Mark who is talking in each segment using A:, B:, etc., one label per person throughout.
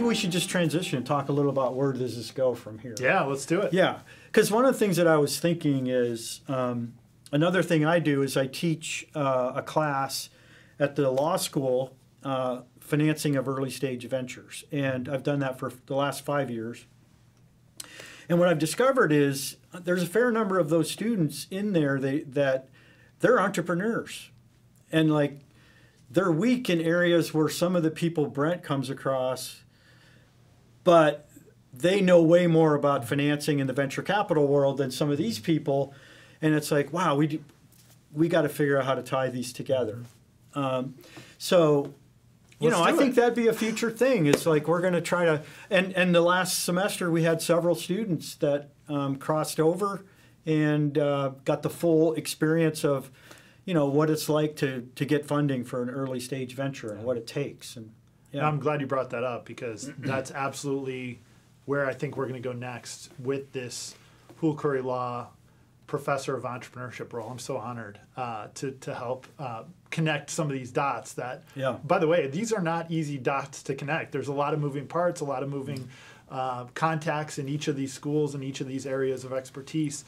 A: we should just transition and talk a little about where does this go from here.
B: Yeah, let's do it.
A: Yeah, because one of the things that I was thinking is another thing I do is I teach a class at the law school, financing of early stage ventures. And I've done that for the last 5 years. And what I've discovered is there's a fair number of those students in there that they're entrepreneurs. And like they're weak in areas where some of the people Brent comes across, but they know way more about financing in the venture capital world than some of these people. And it's like, wow, we got to figure out how to tie these together. So, you know, I think that'd be a future thing. It's like we're going to try to, and the last semester we had several students that crossed over and got the full experience of, you know, what it's like to get funding for an early stage venture and what it takes. And
B: yeah. I'm glad you brought that up because that's absolutely where I think we're going to go next with this Hool Coury Law Professor of Entrepreneurship role. I'm so honored to help connect some of these dots that, by the way, these are not easy dots to connect. There's a lot of moving parts, a lot of moving contacts in each of these schools and each of these areas of expertise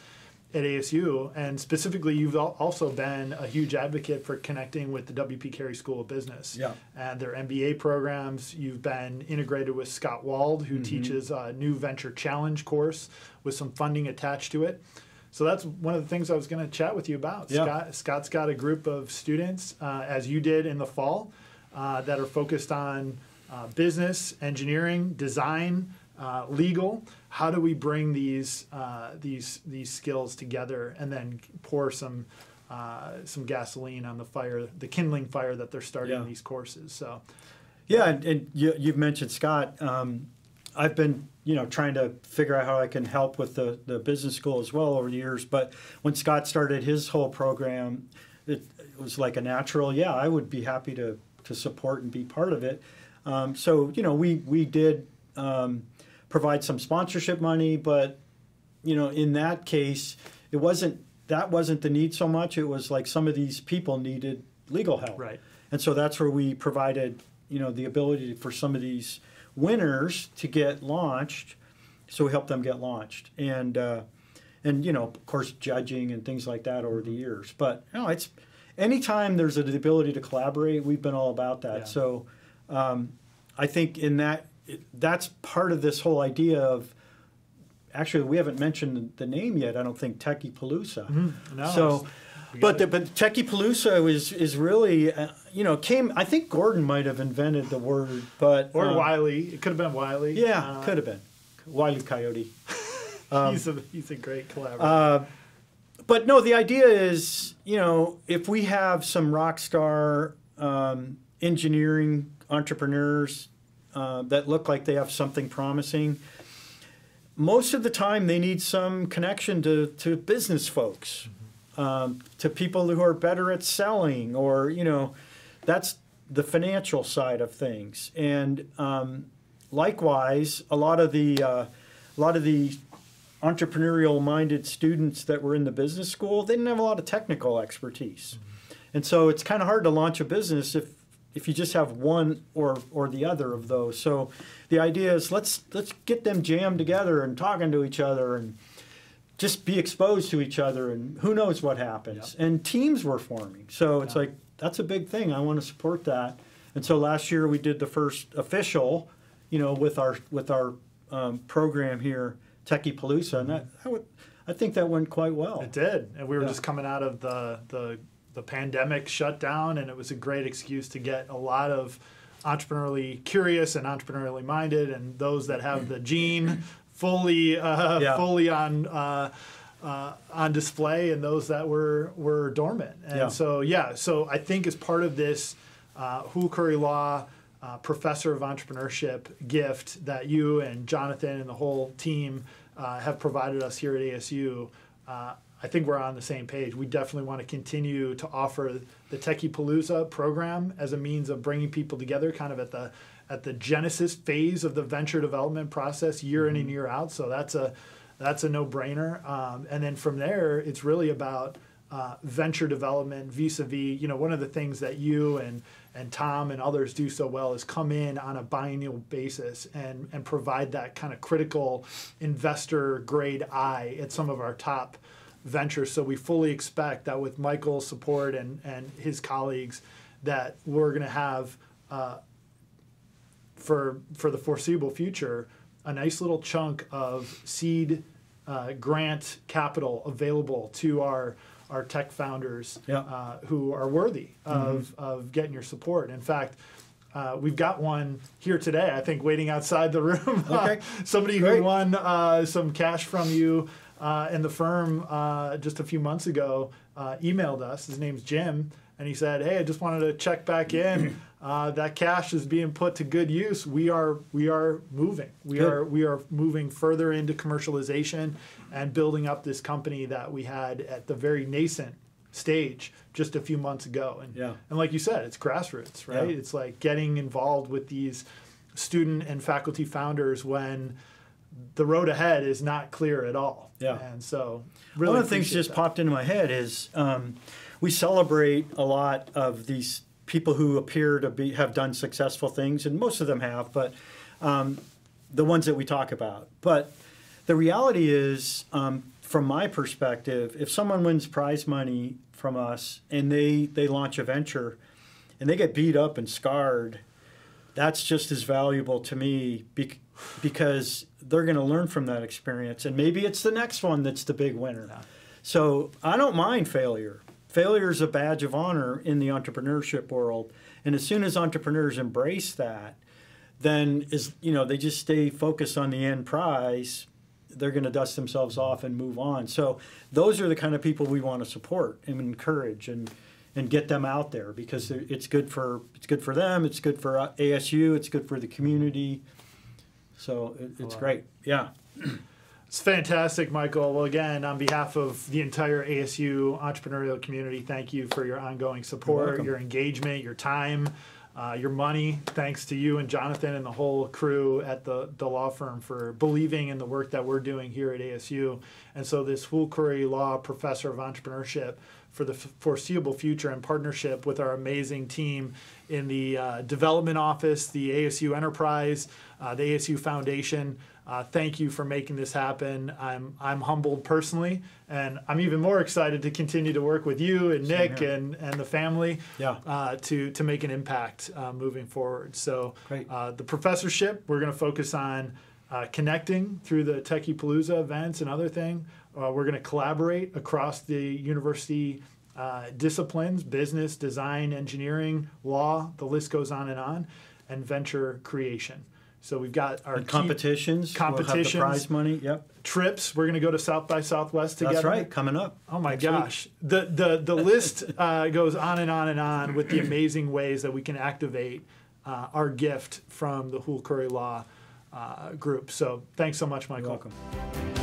B: at ASU. And specifically, you've also been a huge advocate for connecting with the W.P. Carey School of Business and their MBA programs. You've been integrated with Scott Wald, who teaches a new Venture Challenge course with some funding attached to it. So that's one of the things I was going to chat with you about. Scott's got a group of students, as you did in the fall, that are focused on business, engineering, design, legal. How do we bring these skills together and then pour some gasoline on the fire, the kindling fire that they're starting these courses? So,
A: and you've mentioned Scott. I've been, trying to figure out how I can help with the business school as well over the years. But when Scott started his whole program, it was like a natural, I would be happy to support and be part of it. So, we did provide some sponsorship money, but, in that case, that wasn't the need so much. It was like some of these people needed legal help.
B: Right.
A: And so that's where we provided, the ability for some of these winners to get launched, so we helped them get launched, and of course judging and things like that over the years. But it's anytime there's the ability to collaborate, we've been all about that. So I think that's part of this whole idea of, actually we haven't mentioned the name yet. I don't think Techie Palooza.
B: No,
A: so. But Techie Palooza is really, came, I think Gordon might have invented the word, but...
B: Or Wiley. It could have been Wiley.
A: Yeah, could have been. Wiley Coyote.
B: He's a great collaborator.
A: But no, the idea is, if we have some rock star engineering entrepreneurs that look like they have something promising, most of the time they need some connection to business folks. To people who are better at selling, or that's the financial side of things. And likewise, a lot of the entrepreneurial-minded students that were in the business school, they didn't have a lot of technical expertise, and so it's kind of hard to launch a business if you just have one or the other of those. So the idea is let's get them jammed together and talking to each other and just be exposed to each other, and who knows what happens. And teams were forming. So it's like, that's a big thing. I want to support that. And so last year we did the first official, with our program here, Techie Palooza, and I think that went quite well.
B: It did. And we were just coming out of the pandemic shutdown, and it was a great excuse to get a lot of entrepreneurially curious and entrepreneurially minded, and those that have the gene fully on display, and those that were dormant. And so I think as part of this Hool Coury Law Professor of Entrepreneurship gift that you and Jonathan and the whole team have provided us here at ASU, I think we're on the same page. We definitely want to continue to offer the Techie Palooza program as a means of bringing people together, kind of at the genesis phase of the venture development process, year in and year out. So that's a no-brainer. And then from there, it's really about venture development vis-a-vis, one of the things that you and Tom and others do so well is come in on a biennial basis and provide that kind of critical investor grade eye at some of our top ventures. So we fully expect that with Michael's support and his colleagues that we're going to have for the foreseeable future a nice little chunk of seed grant capital available to our tech founders who are worthy of getting your support. In fact, we've got one here today, I think, waiting outside the room.
A: Okay.
B: Somebody who won some cash from you and the firm just a few months ago emailed us. His name's Jim. And he said, "Hey, I just wanted to check back in. That cash is being put to good use. We are moving. We are moving further into commercialization and building up this company that we had at the very nascent stage just a few months ago." And like you said, it's grassroots, right?
A: Yeah.
B: It's like getting involved with these student and faculty founders when the road ahead is not clear at all.
A: Yeah.
B: And so, really,
A: one of the things just popped into my head is we celebrate a lot of these people who appear to have done successful things, and most of them have, but the ones that we talk about. But the reality is, from my perspective, if someone wins prize money from us and they launch a venture and they get beat up and scarred, that's just as valuable to me because they're going to learn from that experience, and maybe it's the next one that's the big winner.
B: Yeah.
A: So I don't mind failure. Failure is a badge of honor in the entrepreneurship world, and as soon as entrepreneurs embrace that, then they just stay focused on the end prize. They're going to dust themselves off and move on. So those are the kind of people we want to support and encourage and get them out there, because it's good for them, it's good for ASU, it's good for the community. So it's great. Yeah.
B: It's fantastic, Michael. Well, again, on behalf of the entire ASU entrepreneurial community, thank you for your ongoing support, your engagement, your time, your money. Thanks to you and Jonathan and the whole crew at the law firm for believing in the work that we're doing here at ASU. And so this Hool Coury Law Professor of Entrepreneurship for the foreseeable future, in partnership with our amazing team in the development office, the ASU Enterprise, the ASU Foundation. Thank you for making this happen. I'm humbled personally, and I'm even more excited to continue to work with you and Nick and the family to make an impact moving forward. So the professorship, we're going to focus on connecting through the Techie Palooza events and other things. We're going to collaborate across the university disciplines: business, design, engineering, law, the list goes on, and venture creation. So we've got our
A: competitions. We'll have the prize money. Yep.
B: Trips. We're going to go to South by Southwest together.
A: That's right. Coming up.
B: Oh my gosh. The list goes on and on and on with the amazing ways that we can activate our gift from the Hool Coury Law group. So thanks so much, Michael.
A: You're welcome.